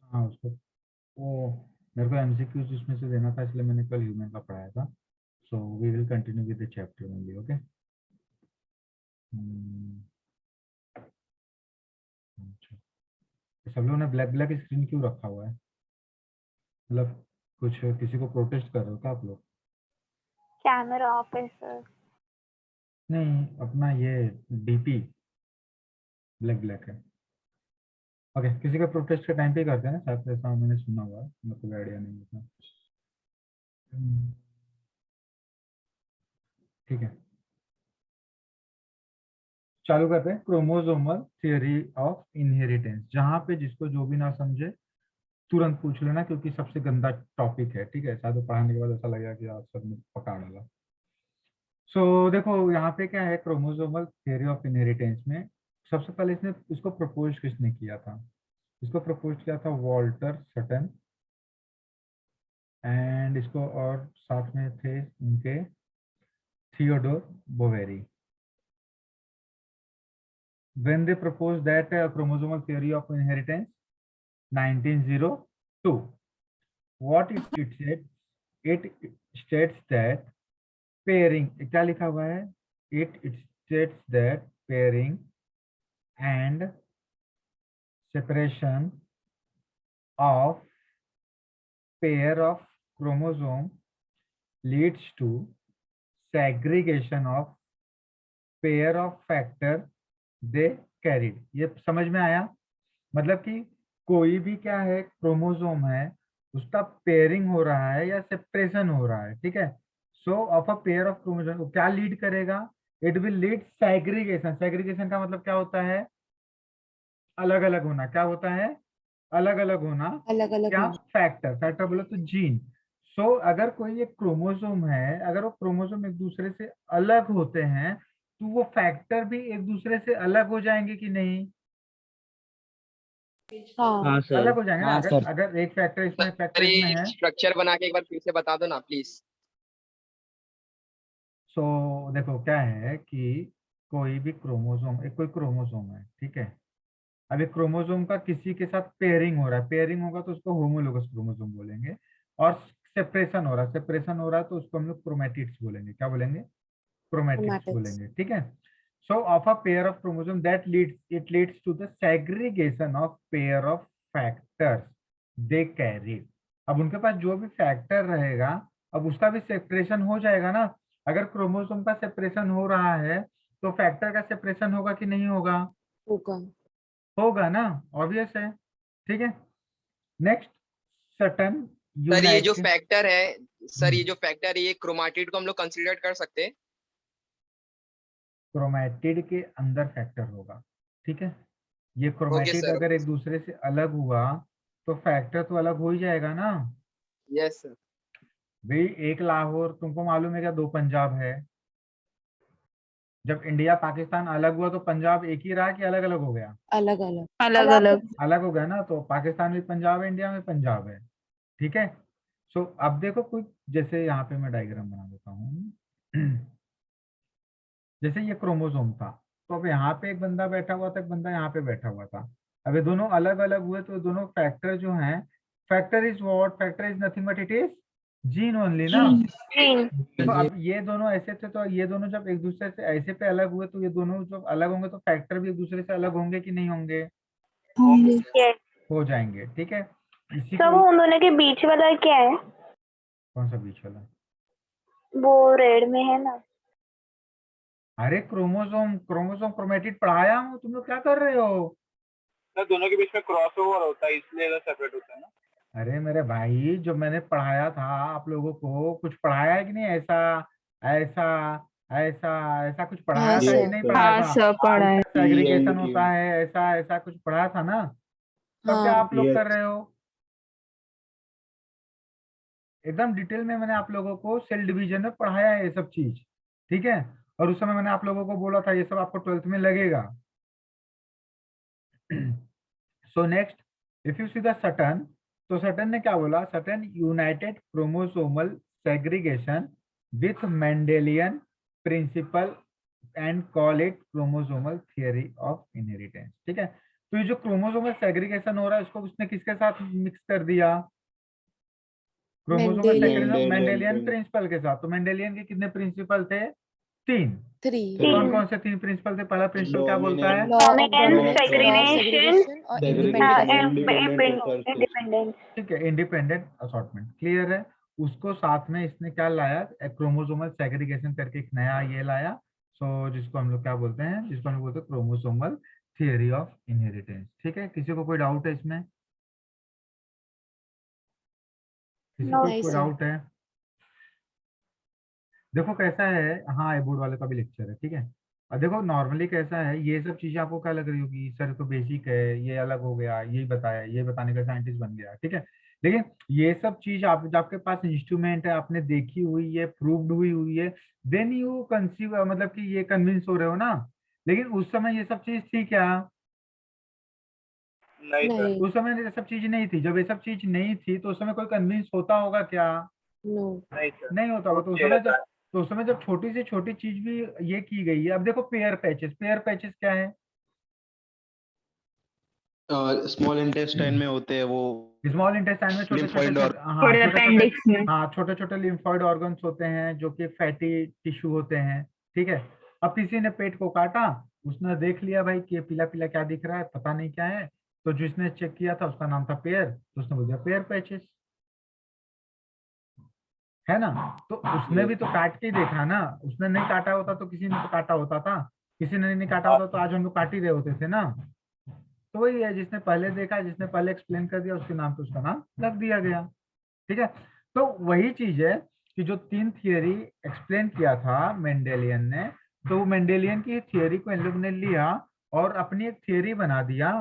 हाँ उसको, वो मेरे को एमसीक्यूज उसमें से देना था, इसलिए मैंने कल ह्यूमन का पढ़ाया था। So we will continue with the chapter only, okay. अच्छा, तो सब लोगों ने ब्लैक ब्लैक स्क्रीन क्यों रखा हुआ है? मतलब कुछ किसी को प्रोटेस्ट कर रहे हो क्या आप लोग? कैमरा ऑफ है सर। नहीं, अपना ये डीपी ब्लैक ब्लैक है। ओके, किसी का प्रोटेस्ट के टाइम पे ही करते हैं ना, शायद से ऐसा मैंने सुना हुआ है, मेरे को आइडिया नहीं है। हम्म, ठीक है, चालू करते हैं। क्रोमोसोमल थियरी ऑफ इनहेरिटेंस, जहां पे जिसको जो भी ना समझे तुरंत पूछ लेना, क्योंकि सबसे गंदा टॉपिक है, ठीक है। शायद वो पढ़ाने के बाद ऐसा लगेगा कि आज सबने पका डाला। देखो यहाँ पे क्या है, क्रोमोसोमल थियरी ऑफ इनहेरिटेंस में सबसे पहले इसने इसको प्रपोज किसने किया था? इसको प्रपोज किया था वॉल्टर सटन, एंड इसको और साथ में थे उनके Theodor Boveri. When they proposed that chromosomal theory of inheritance 1902, what it said, it states that pairing, क्या लिखा हुआ है? It states that pairing and separation of pair of chromosome leads to segregation of pair of factor they carried। ये समझ में आया? मतलब कि कोई भी क्या है, क्रोमोसोम है, उसका पेयरिंग हो रहा है या सेपरेशन हो रहा है, ठीक है। सो of a pair of chromosome क्या लीड करेगा? It will lead segregation. Segregation का मतलब क्या होता है? अलग अलग होना। क्या होता है? अलग अलग होना। अलग अलग क्या? होना। फैक्टर। फैक्टर बोले तो जीन। अगर कोई एक क्रोमोसोम है, अगर वो क्रोमोसोम एक दूसरे से अलग होते हैं, तो वो फैक्टर भी एक दूसरे से अलग हो जाएंगे कि नहीं? हाँ हाँ सर। अलग हो जाएंगे ना। हाँ अगर सर। अगर एक फैक्टर इसमें, फैक्टर सर इसमें ये है। स्ट्रक्चर बना के एक बार फिर से बता दो ना प्लीज। देखो क्या है कि कोई भी क्रोमोसोम, एक कोई क्रोमोसोम है, ठीक है। अब एक क्रोमोसोम का किसी के साथ पेयरिंग हो रहा है, पेयरिंग होगा तो उसको होमोलोगस क्रोमोसोम बोलेंगे। और सेपरेशन हो रहा है, सेपरेशन हो रहा है तो उसको हम लोग क्रोमैटिड्स बोलेंगे। क्या बोलेंगे? Chromatids chromatids. बोलेंगे, ठीक है। Of a pair of chromosome that leads to the segregation of pair of factors they carry. अब उनके पास जो भी फैक्टर रहेगा, अब उसका भी सेपरेशन हो जाएगा ना। अगर क्रोमोसोम का सेपरेशन हो रहा है, तो फैक्टर का सेपरेशन होगा कि नहीं होगा? होगा। होगा ना, ऑब्वियस है, ठीक है। नेक्स्ट, सटन सर ये जो यूनाइटेड। फैक्टर है, सर ये जो फैक्टर है ये क्रोमाटिड को हम लोग कंसीडर कर सकते हैं। क्रोमैटिड के अंदर फैक्टर होगा, ठीक है। ये ओके क्रोमैटिड सर, अगर ओके एक सर। दूसरे से अलग हुआ, तो फैक्टर तो अलग हो ही जाएगा ना। Yes sir. भाई एक लाहौर, तुमको मालूम है क्या दो पंजाब है? जब इंडिया पाकिस्तान अलग हुआ तो पंजाब एक ही रहा कि अलग अलग हो गया? अलग अलग। अलग अलग। अलग हो गया ना। तो पाकिस्तान में पंजाब है, इंडिया में पंजाब है, ठीक है। अब देखो कोई, जैसे यहाँ पे मैं डायग्राम बना देता हूँ। जैसे ये क्रोमोसोम था, तो अब यहाँ पे एक बंदा बैठा हुआ था, एक बंदा यहाँ पे बैठा हुआ था। अब ये दोनों अलग अलग हुए, तो दोनों फैक्टर जो हैं, factor is what? Factor is nothing but it is gene only ना। जीन। देखो अब ये दोनों ऐसे थे, तो ये दोनों जब एक दूसरे से ऐसे पे अलग हुए, तो ये दोनों जब अलग होंगे तो फैक्टर भी एक दूसरे से अलग होंगे कि नहीं होंगे? होंगे। यस। हो जाएंगे, ठीक है। इसी सब को, उन दोनों के बीच वाला क्या है? कौन सा बीच वाला? वो रेड में है ना। अरे क्रोमोसोम, क्रोमोसोम क्रोमेटिड पढ़ाया हूँ, तुम लोग क्या कर रहे हो? सर दोनों के बीच में क्रॉसओवर होता है इसलिए सेपरेट होता है ना। अरे मेरे भाई, जो मैंने पढ़ाया था आप लोगों को, कुछ पढ़ाया है कि नहीं? ऐसा ऐसा ऐसा ऐसा कुछ पढ़ाया हाँ था कि सर। नहीं पढ़ाया हाँ था? सब पढ़ा है। सेग्रीगेशन होता है, ऐसा ऐसा कुछ पढ़ाया था ना। तब क्या हाँ। आप लोग कर रहे हो? एकदम डिटेल में मैंने आप लोगों को सेल डिवीजन में पढ़ाया है ये सब चीज, ठीक है। और उस समय मैंने आप लोगों को बोला था ये सब आपको 12th में लगेगा। Next, if you see the Sutton, तो सटन ने क्या बोला? Sutton united chromosomal segregation with Mendelian principle and call it chromosomal theory of inheritance, ठीक है। तो ये जो क्रोमोसोमल सेग्रीगेशन हो रहा है इसको उसने किसके साथ मिक्स कर दिया? Chromosomal Mendelian segregation Mendelian Mendelian principle. Principle के साथ। तो मेंडेलियन के कितने प्रिंसिपल थे? 3। 3 तो कौन तीन। कौन से 3 प्रिंसिपल थे? पहला प्रिंसिपल क्या बोलता है? Dominant, law of dominance, dominance, law of segregation, segregation और Segregation. Independence. independent resources. Independence. ठीक है, इंडिपेंडेंट असॉर्टमेंट, क्लियर है। उसको साथ में इसने क्या लाया? क्रोमोसोमल सेग्रीगेशन करके एक नया ये लाया। सो जिसको हम लोग क्या बोलते हैं? जिसको हम लोग बोलते हैं क्रोमोसोमल थियरी ऑफ इनहेरिटेंस। ठीक है, किसी को कोई डाउट है इसमें? किसी No, को नहीं कोई सर। डाउट है? देखो कैसा है, हाँ आई बोर्ड वाले का भी लेक्चर है, ठीक है। और देखो नॉर्मली कैसा है, ये सब चीजें आपको क्या लग रही होगी, सर तो बेसिक है, ये अलग हो गया, ये बताया, ये बताने का साइंटिस्ट बन गया, ठीक है। लेकिन ये सब चीज आप जब आपके पास इंस्ट्रूमेंट है, आपने देखी हुई है, प्रूव्ड हुई है, देन यू कंसीव, मतलब कि ये कन्विंस हो रहे हो ना। लेकिन उस समय ये सब चीज थी क्या? नहीं सर. नहीं। उस समय ये सब चीज नहीं थी। जब ये सब चीज नहीं थी तो उस समय कोई कन्विंस होता होगा क्या? नो। नहीं सर. नहीं होता होगा। तो उस ये समय रहता जब, तो उस समय जब छोटी से छोटी चीज भी ये की गई है। अब देखो पेयर पैचेस, पेयर पैचेस क्या है? स्मॉल इंटेस्टाइन में होते हैं वो स्मॉल इंटेस्टाइन में छोटे छोटे lymphoid छोटे, हाँ और छोटे छोटे, अपेंडिक्स में। हाँ छोटे छोटे लिम्फॉइड ऑर्गन्स होते हैं जो कि फैटी टिश्यू होते हैं, ठीक है। अब किसी ने पेट को काटा, उसने देख लिया भाई कि ये पीला पीला क्या दिख रहा है, पता नहीं क्या है। तो जिसने चेक किया था उसका नाम था पेयर, तो उसने बोल दिया पेयर पैचेस, है ना। तो उसने भी तो काट के ही देखा ना। उसने नहीं काटा होता तो किसी ने तो काटा होता था, किसी ने नहीं काटा होता तो आज हम लोग काट ही रहे होते थे ना। तो वही है, जिसने पहले देखा, जिसने पहले एक्सप्लेन कर दिया, उसके नाम पे उसका नाम लग दिया गया, ठीक है। तो वही चीज है कि जो 3 थियरी एक्सप्लेन किया था मेंडेलियन ने, तो वो मेंडेलियन की थियरी को इन लोग ने लिया और अपनी एक थियरी बना दिया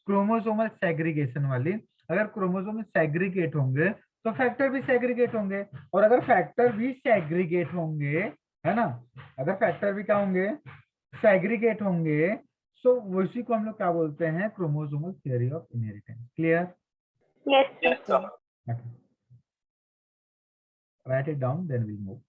क्रोमोसोमल सेग्रीगेशन वाली। अगर क्रोमोसोम सेग्रीगेट होंगे तो फैक्टर भी सेग्रीगेट होंगे, और अगर फैक्टर भी सेग्रीगेट होंगे, है ना, अगर फैक्टर भी क्या होंगे? सेग्रीगेट होंगे। सो उसी को हम लोग क्या बोलते हैं? Chromosomal theory of inheritance. Clear? Yes Yes sir. sir. Write it down, then we'll move.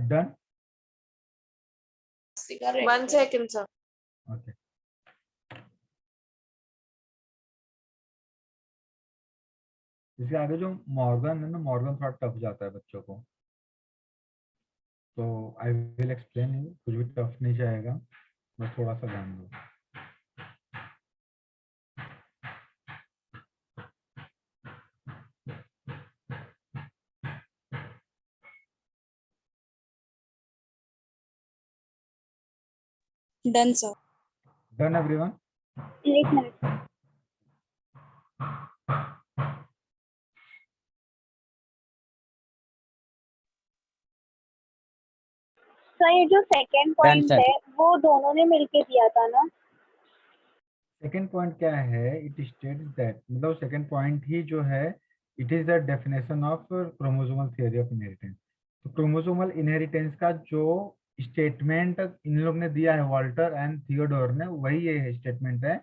Done? 1 second sir। Okay. इसके आगे जो मॉर्गन है ना, मॉर्गन थोड़ा टफ जाता है बच्चों को, तो आई विल एक्सप्लेन यू, कुछ भी टफ नहीं जाएगा, बस थोड़ा सा ध्यान दो। Done sir. Done everyone? एक मिनट। सर ये जो सेकंड पॉइंट है वो दोनों ने मिलके दिया था ना? सेकेंड पॉइंट क्या है? इट स्टेट्स दैट, मतलब सेकेंड पॉइंट ही जो है, it is the definition of chromosomal theory of inheritance. तो क्रोमोसोमल इनहेरिटेंस का जो स्टेटमेंट इन लोग ने दिया है, वॉल्टर एंड थियोडोर ने, वही ये स्टेटमेंट है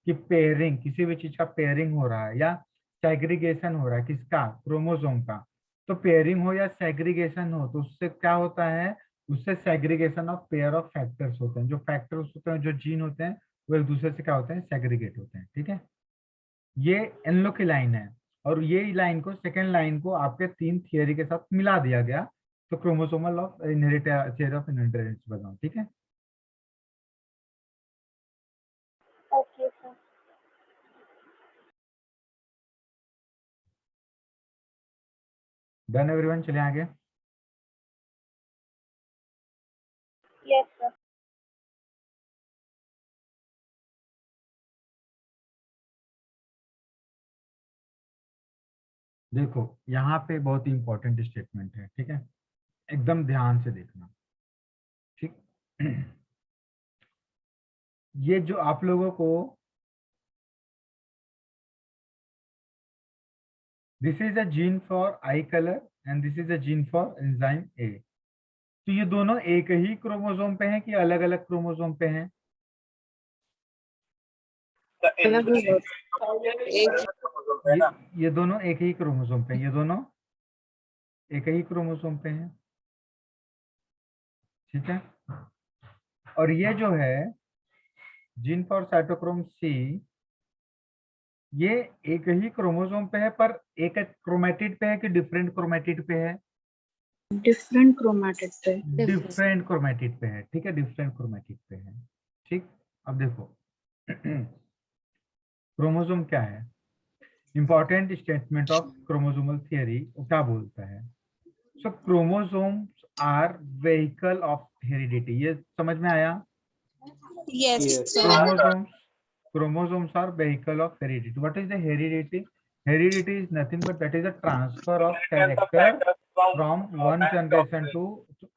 कि पेयरिंग, किसी भी चीज का पेयरिंग हो रहा है या सेग्रीगेशन हो रहा है, किसका? क्रोमोसोम का। तो पेयरिंग हो या सेग्रीगेशन हो तो उससे क्या होता है? उससे segregation of pair of factors होते हैं। जो फैक्टर्स होते हैं, जो जीन होते हैं, वो एक दूसरे से क्या होते हैं? सेग्रीगेट होते हैं, ठीक है। ये इन लोग की लाइन है, और ये लाइन को, सेकेंड लाइन को आपके 3 थियरी के साथ मिला दिया गया, तो chromosomal of theory of inheritance बनाओ, ठीक है। Okay sir. Done everyone? चलिए आगे। Yes sir. देखो यहाँ पे बहुत इंपॉर्टेंट स्टेटमेंट है, ठीक है, एकदम ध्यान से देखना, ठीक। ये जो आप लोगों को, this is a gene for eye color and this is a gene for enzyme A. तो ये दोनों एक ही क्रोमोसोम पे हैं कि अलग अलग क्रोमोसोम पे हैं? अलग ही एक ये दोनों एक ही क्रोमोसोम पे हैं, ये दोनों एक ही क्रोमोसोम पे हैं, ठीक है। और ये जो है जीन फॉर साइटोक्रोम सी, ये एक ही क्रोमोसोम पे है पर एक क्रोमेटिड पे है कि डिफरेंट क्रोमेटिड पे है? डिफरेंट क्रोमेटिड पे। डिफरेंट क्रोमेटिड पे है, ठीक है, डिफरेंट क्रोमेटिड पे है, ठीक। अब देखो क्रोमोसोम क्या है, important statement of chromosomal theory वो क्या बोलता है? So chromosomes are vehicle of heredity, ये समझ में आया? Chromosomes are vehicle of heredity. What is the heredity? Heredity is nothing but that is a transfer of character from one generation to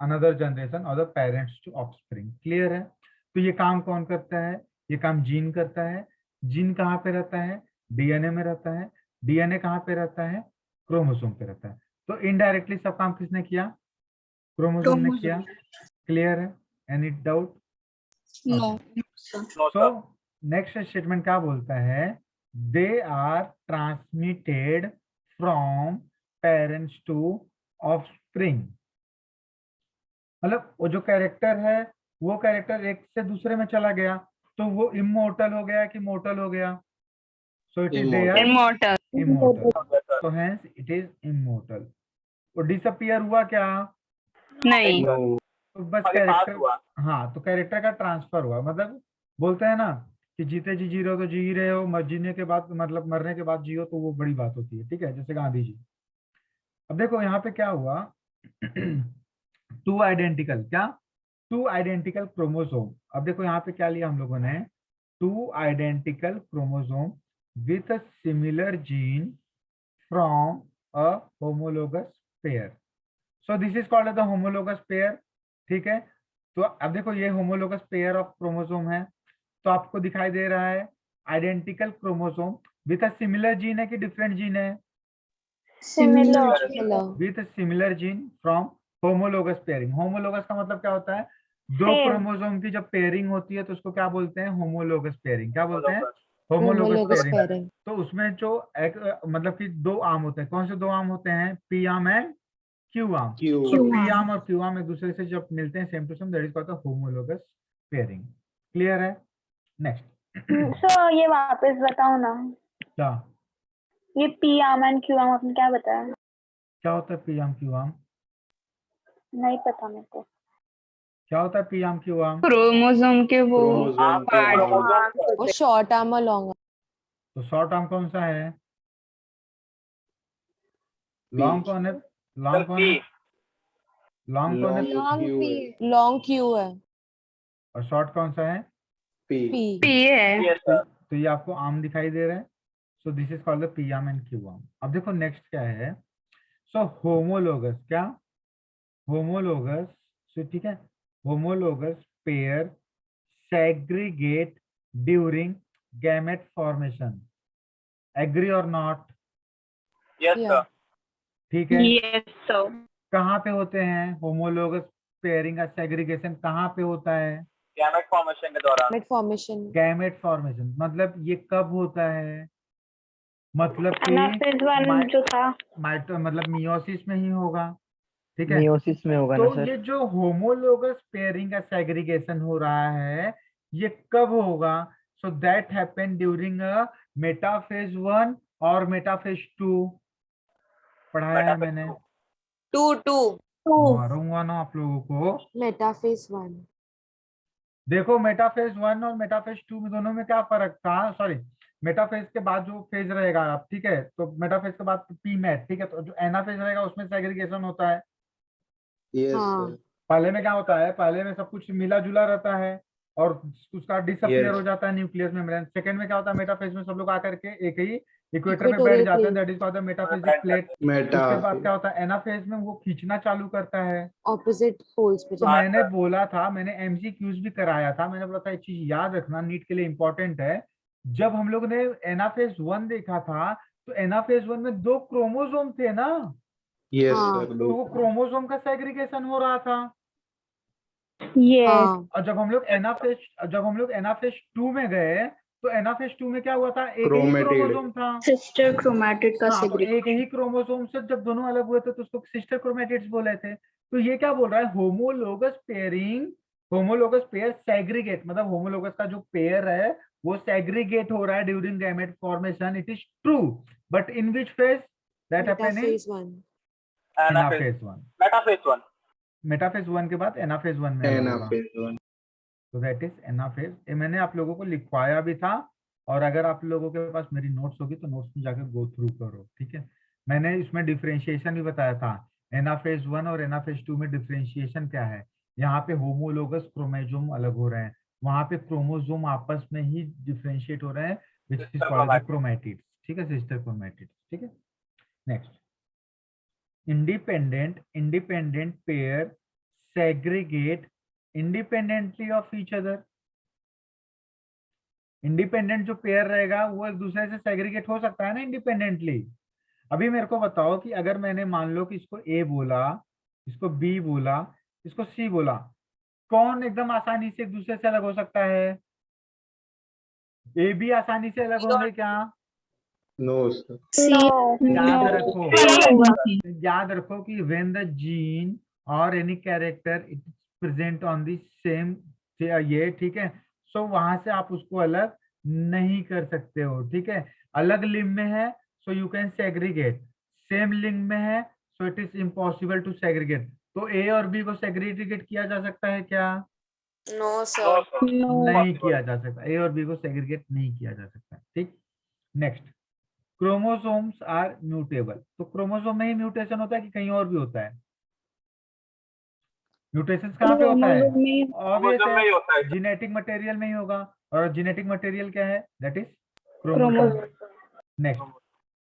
another generation or the parents to offspring. Clear है? तो ये काम कौन करता है? ये काम gene करता है। जीन कहाँ पे रहता है? डीएनए में रहता है। डीएनए कहाँ पे रहता है? क्रोमोसोम पे रहता है। तो इनडायरेक्टली सब काम किसने किया? क्रोमोसोम ने किया। क्लियर है? Any doubt? No so next statement क्या बोलता है? They are transmitted from parents to offspring. मतलब वो जो कैरेक्टर है वो कैरेक्टर एक से दूसरे में चला गया तो वो इमोर्टल हो गया कि मोर्टल हो गया? So it is there immortal. Immortal, तो हेंस इट इज इमोर्टल। वो डिसअपियर हुआ क्या? नहीं। तो बस कैरेक्टर, हाँ, तो कैरेक्टर का ट्रांसफर हुआ। मतलब बोलते हैं ना कि जीते जी जी रहे हो तो जी ही रहे हो, मर जीने के बाद मतलब मरने के बाद जियो, तो वो बड़ी बात होती है, ठीक है, जैसे गांधी जी। अब देखो यहाँ पे क्या हुआ टू आइडेंटिकल, क्या? Two identical chromosome. अब देखो यहाँ पे क्या लिया हम लोगों ने? Two identical chromosome with a similar gene from a homologous pair. So this is called the homologous pair, ठीक है। तो अब देखो ये होमोलोगस पेयर ऑफ क्रोमोसोम है, तो आपको दिखाई दे रहा है identical chromosome with a similar gene है कि डिफरेंट जीन है? Similar. With similar gene from homologous pairing. Homologous का मतलब क्या होता है? दो Same. क्रोमोसोम की जब पेयरिंग होती है तो उसको क्या बोलते हैं? Homologous pairing. क्या बोलते हैं? Homologous homologous pairing. pairing. तो उसमें जो एक मतलब कि दो आर्म होते हैं, कौन से दो आर्म होते हैं? P arm and Q arm. तो पी आर्म और क्यू आर्म एक दूसरे से जब मिलते हैं same to same, that is called the homologous pairing. Clear है? नेक्स्ट सो ये वापस बताओ ना, क्या ये P arm and Q arm आपने क्या बताया? क्या होता है पी आर्म क्यू आर्म? नहीं पता मेरे को। क्या होता है P arm Q arm? Chromosome के वो क्रोमोसोम पार्ट। वो short arm और long arm. तो शॉर्ट आर्म कौन सा है? लॉन्ग कौन है? लॉन्ग कौन है? लॉन्ग कौन है? Long Q है. और शॉर्ट कौन सा है? P. पी है। तो ये आपको आर्म दिखाई दे रहा है। So this is called the P arm and Q arm. अब देखो नेक्स्ट क्या है? सो होमोलोगस, क्या? होमोलोगस, सो ठीक है, homologous pair segregate during gamete formation. Agree और नॉट? Yes Yeah. सर। ठीक है। Yes sir. कहाँ पे होते हैं होमोलोगस पेयरिंग का सेग्रीगेशन? कहाँ पे होता है? गैमेट फॉर्मेशन के दौरान। Gamete formation. Gamete formation. मतलब ये कब होता है? मतलब कि एनाफेज वन जो था। मतलब मियोसिस में ही होगा, ठीक है। मियोसिस में होगा ना तो सर। ये जो होमोलोगस पेयरिंग का सेग्रीगेशन हो रहा है ये कब होगा? So that happen during metaphase 1 और मेटाफेज 2। पढ़ाया है मैंने, 2. मारूंगा ना आप लोगों को। Metaphase 1. देखो मेटाफेज 1 और मेटाफेज 2 में दोनों में क्या फर्क था? सॉरी, मेटाफेज के बाद जो फेज रहेगा आप, ठीक है, तो मेटाफेज के बाद पी मैट, ठीक है, तो जो एनाफेज रहेगा उसमें सेग्रीगेशन होता है। यस हाँ. सर। पहले में क्या होता है? पहले में सब कुछ मिला जुला रहता है और उसका डिसअपियर Yes. हो जाता है न्यूक्लियस मेम्ब्रेन। सेकंड में क्या होता है? मेटाफेज में सब लोग आकर के एक ही इक्वेटर पे बैठ Equatorial जाते हैं, plate. That is called the metaphasic plate. Meta उसके बाद क्या होता है? एनाफेज में वो खींचना चालू करता है। Opposite poles पे तो जाता मैंने बोला था, मैंने एमसीक्यूज भी कराया था, मैंने बोला था ये चीज याद रखना, नीट के लिए इंपॉर्टेंट है। जब हम लोग ने एनाफेज 1 देखा था तो एनाफेज 1 में 2 क्रोमोसोम थे ना, यस हाँ। सर। तो वो क्रोमोसोम का सेग्रीगेशन हो रहा था। Yes. हाँ और जब हम लोग एनाफेज 2 में गए तो एनाफेज 2 में क्या हुआ था, एक ही Chromatid. क्रोमोसोम था। सिस्टर क्रोमैटिड का हाँ, तो एक सेग्रीगेशन। ही क्रोमोसोम से जब दोनों अलग हुए थे तो उसको सिस्टर क्रोमेटिड्स बोले थे। तो ये क्या बोल रहा है, होमोलोगस पेयर सेग्रीगेट, मतलब होमोलोगस का जो पेयर है वो सेग्रीगेट हो रहा है during gamete formation, it is true, but in which phase that happen in metaphase 1 anaphase 1। Metaphase 1। Metaphase 1 के बाद एनाफेज 1 में अलग होगा, Anaphase 1. तो दैट इज एनाफेज। ये मैंने आप लोगों को लिखवाया भी था, और अगर आप लोगों के पास मेरी नोट्स होगी तो नोट्स में जाकर गो थ्रू करो, ठीक है। मैंने इसमें डिफरेंशिएशन भी बताया था, एनाफेज 1 और एनाफेज 2 में डिफरेंशिएशन क्या है। यहाँ पे होमोलोगस क्रोमोसोम अलग हो रहे हैं, वहां पे क्रोमोसोम आपस में ही डिफरेंशिएट हो रहे हैं, which is called the chromatids, ठीक है, सिस्टर क्रोमैटिड्स, ठीक है। Next, independent pair segregate independently of each other। Independent जो पेयर रहेगा वो एक दूसरे से सेग्रीगेट हो सकता है ना इंडिपेंडेंटली। अभी मेरे को बताओ कि अगर मैंने मान लो कि इसको ए बोला, इसको बी बोला, इसको सी बोला, कौन एकदम आसानी से एक दूसरे से अलग हो सकता है? ए बी आसानी से अलग होंगे क्या? No, sir. याद No. रखो, याद रखो कि when the gene or any character it is present on the same, ये ठीक है, सो वहां से आप उसको अलग नहीं कर सकते हो, ठीक है। अलग लिंग में है so you can segregate, same लिंग में है so it is impossible to segregate. तो ए और बी को सेग्रीगेट किया जा सकता है क्या? नो सर नहीं किया जा सकता, ए और बी को सेग्रीगेट नहीं किया जा सकता, ठीक। Next, chromosomes are mutable. तो क्रोमोसोम में ही म्यूटेशन होता है कि कहीं और भी होता है? म्यूटेशन कहाँ पे होता है? ऑब्वियस क्रोमोसोम में ही होता है, है। जेनेटिक मटेरियल में ही होगा, और जेनेटिक मटेरियल क्या है? That is chromosome. Next,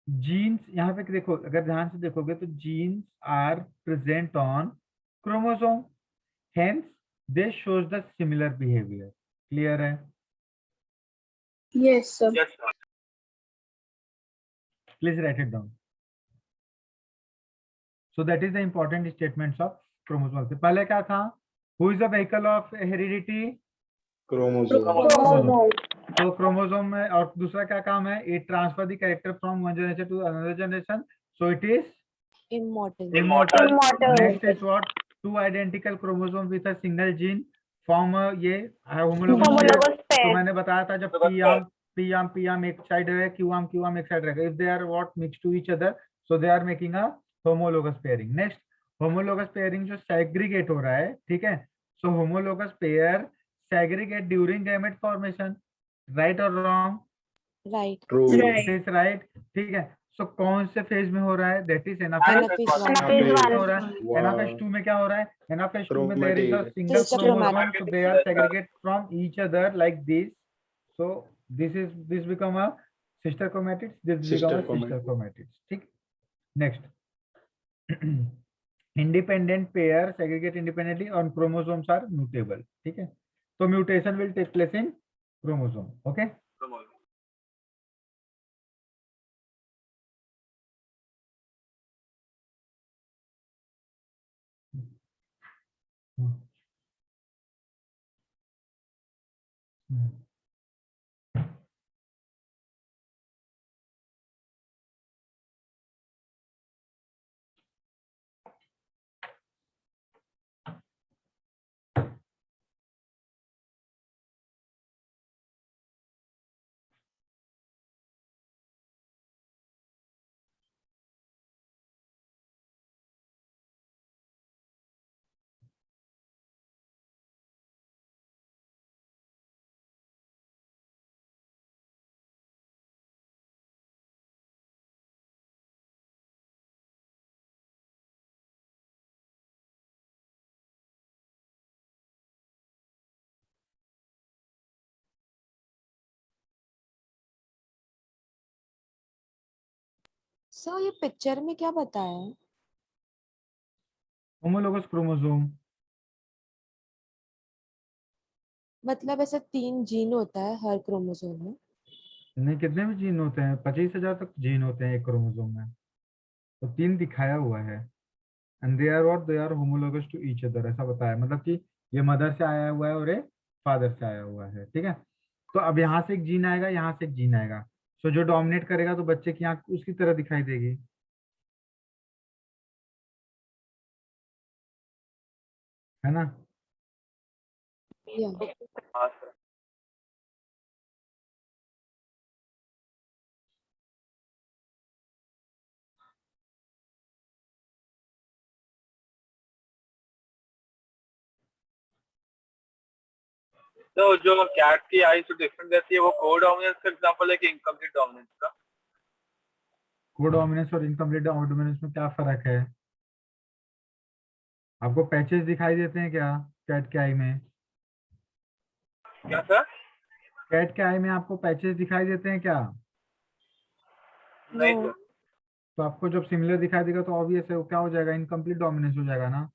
genes, यहाँ पे देखो, अगर ध्यान से देखोगे तो genes are present on chromosome, hence they shows the similar behaviour. Clear है? Yes sir. Yes, sir. Please write it down. So that is the important statements of chromosome। से पहले क्या था? Who is the vehicle of heredity? Chromosome. तो chromosome में, और दूसरा क्या काम है? It transfer the character from one generation to another generation, so it is immortal immortal। Immortal. Next is what? Two identical chromosomes with a single gene form ये homologous pair। Homologous तो pair. मैंने बताया था जब P arm एक side है, Q arm एक side रहेगा, if they are what mixed to each other, so they are making a homologous pairing। Next, homologous pairing जो segregate हो रहा है, ठीक है, so homologous pair segregate during gamete formation, right or wrong? Right True. It is right, ठीक है। सो कौन से फेज में हो रहा है? That is anaphase anaphase 1 Anaphase हो 1. रहा है। Wow. एनाफेज 2 में क्या हो रहा है? एनाफेज 2 में there is a Chromatid. Single Sister chromosome, chromatid. So they are segregate from each other like this, so this become a sister chromatids, this become a Sister sister chromatid. Chromatids, ठीक। Next, independent pair segregate independently और chromosomes are mutable, ठीक है। तो mutation will take place in chromosome, okay. Sir ये picture में क्या बताया है? होमोलोगस क्रोमोसोम, मतलब ऐसा 3 जीन होता है हर क्रोमोसोम में? नहीं, कितने भी जीन होते हैं? 25,000 तक जीन होते हैं एक क्रोमोसोम में, तो 3 दिखाया हुआ है, and they are what, they are homologous to each other, ऐसा बताया। मतलब कि ये मदर से आया हुआ है और ये फादर से आया हुआ है, ठीक है। तो अब यहाँ से एक जीन आएगा, यहाँ से एक जीन आएगा, तो जो डोमिनेट करेगा तो बच्चे की आंख उसकी तरह दिखाई देगी, है ना। या हाँ सर। तो जो कैट की आई जो डिफरेंट रहती है वो को डोमिनेंस का एग्जांपल है कि इनकम्प्लीट डोमिनेंस का? को डोमिनेंस और इनकम्प्लीट डोमिनेंस में क्या फर्क है? आपको पैचेस दिखाई देते हैं क्या कैट के आई में? क्या सर? कैट के आई में आपको पैचेस दिखाई देते हैं क्या? नहीं No. सर। तो आपको जब सिमिलर दिखाई देगा तो ऑब्वियस है वो क्या हो जाएगा, इनकम्प्लीट डोमिनेंस हो जाएगा ना।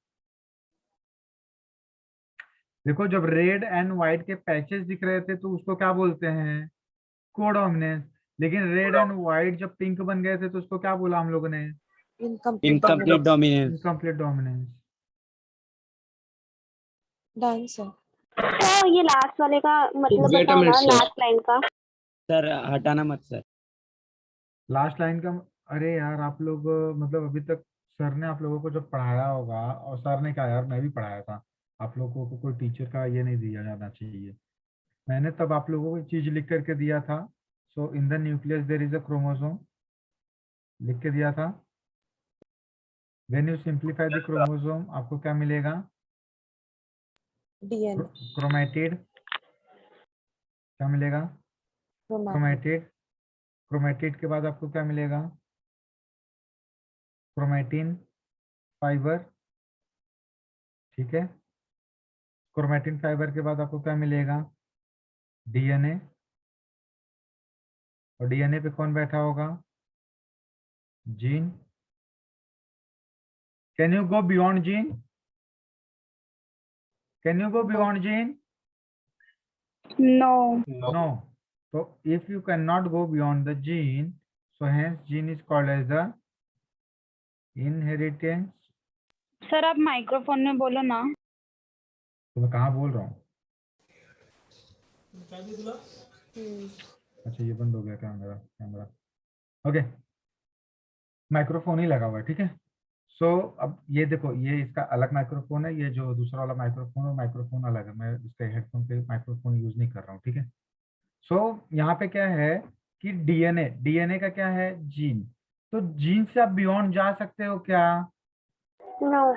देखो जब रेड एंड व्हाइट के पैचेस दिख रहे थे तो उसको क्या बोलते हैं, कोडोमिनेंस। लेकिन रेड एंड व्हाइट जब पिंक बन गए थे तो उसको क्या बोला हम लोगों ने, incomplete dominance. Incomplete dominance. Dance है। तो ये लास्ट वाले का मतलब Wait a बताओ ना, minute, sir. लास्ट लाइन का। सर हटाना मत सर. लास्ट लाइन का, अरे यार आप लोग मतलब अभी तक सर ने आप लोगों को जब पढ़ाया होगा, और सर ने कहा यार मैं भी पढ़ाया था, आप लोगों को कोई टीचर का ये नहीं दिया जाना चाहिए। मैंने तब आप लोगों को चीज लिख करके दिया था, so in the nucleus there is a chromosome, लिख के दिया था। When you simplify the chromosome आपको क्या मिलेगा, डीएनए क्रोमेटिड। क्या मिलेगा, क्रोमैटिड क्रोमेटिड। क्रोमेटिड के बाद आपको क्या मिलेगा, क्रोमेटिन फाइबर, ठीक है। क्रोमेटिन फाइबर के बाद आपको क्या मिलेगा, डीएनए। और डीएनए पे कौन बैठा होगा, gene. Can you go beyond gene, can you go beyond gene? No. No. So if you cannot go beyond the gene, so hence gene is called as the inheritance. Sir आप microphone में बोलो ना। तो मैं कहाँ बोल रहा हूँ, अच्छा ये बंद हो गया कैमरा, कैमरा ओके, माइक्रोफोन ही लगा हुआ है, ठीक है। सो अब ये देखो, ये इसका अलग माइक्रोफोन है, ये जो दूसरा वाला माइक्रोफोन है माइक्रोफोन अलग है, मैं इसके हेडफोन पे माइक्रोफोन यूज नहीं कर रहा हूँ, ठीक है। सो यहाँ पे क्या है कि डीएनए, डीएनए का क्या है, जीन। तो जीन से आप बियॉन्ड जा सकते हो क्या, No.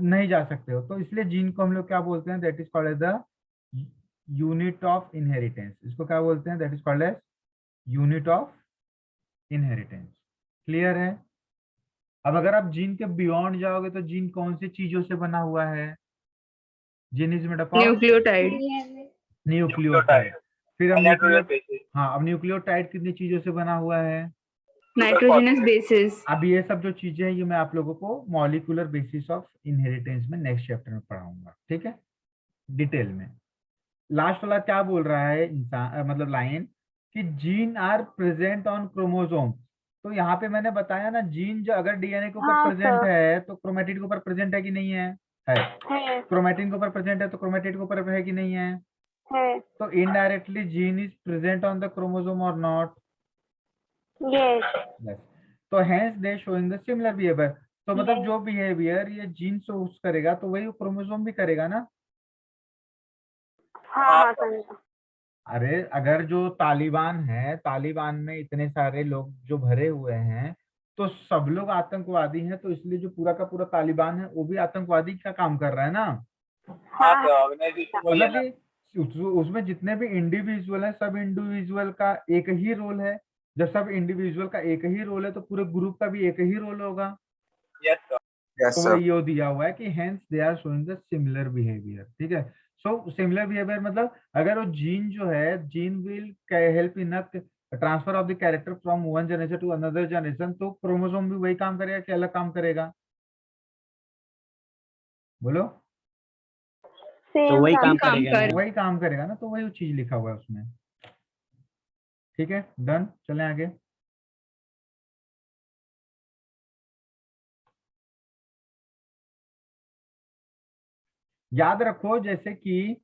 नहीं जा सकते हो, तो इसलिए जीन को हम लोग क्या बोलते हैं, that is called as the unit of inheritance. इसको क्या बोलते हैं, that is called as unit of inheritance. Clear है। अब अगर आप जीन के बियॉन्ड जाओगे तो जीन कौन सी चीजों से बना हुआ है, gene is made up of nucleotide. Nucleotide. फिर हम नाइट्रोजन न्यूक्लियो, बेसिस। हाँ अब न्यूक्लियोटाइड कितनी चीजों से बना हुआ है, नाइट्रोजनस बेसिस। अब ये सब जो चीजें हैं ये मैं आप लोगों को मॉलिक्यूलर बेसिस ऑफ इनहेरिटेंस में नेक्स्ट चैप्टर में पढ़ाऊंगा, ठीक है, डिटेल में। लास्ट वाला क्या बोल रहा है इंसान, मतलब लाइन, कि gene are present on chromosome. तो यहाँ पे मैंने बताया ना, जीन जो अगर डीएनए के ऊपर हाँ, प्रेजेंट सर। है तो क्रोमेटिड के ऊपर प्रेजेंट है कि नहीं है, है। क्रोमेटिन के ऊपर प्रेजेंट है तो क्रोमेटिड के ऊपर है कि नहीं है। है। तो indirectly gene is present on the chromosome और नॉट, Yes. यस। तो hence they showing the similar behaviour. तो मतलब Yes. जो बिहेवियर ये जीन शोस करेगा तो वही क्रोमोसोम भी करेगा ना। हाँ हाँ समझा। अरे अगर जो तालिबान है, तालिबान में इतने सारे लोग जो भरे हुए हैं, तो सब लोग आतंकवादी हैं, तो इसलिए जो पूरा का पूरा तालिबान है वो भी आतंकवादी का काम कर रहा है ना। हाँ हाँ सर, ऑर्गेनाइजेशन वही है मतलब ना। कि उसमें जितने भी इंडिविजुअल है, सब इंडिविजुअल का एक ही रोल है। जब सब इंडिविजुअल का एक ही रोल है तो पूरे ग्रुप का भी एक ही रोल होगा। Yes sir. तो वही ये दिया हुआ है कि hence they are showing the similar behaviour, ठीक है। सो सिमिलर बिहेवियर मतलब अगर वो जीन जो है, gene will help in transfer of the character from one generation to another generation, तो क्रोमोसोम भी वही काम करेगा कि अलग काम करेगा, बोलो। तो सेम वही काम। काम करेगा ना. वही काम करेगा ना, तो वही चीज लिखा हुआ है उसमें, ठीक है। डन, चलें आगे। याद रखो जैसे कि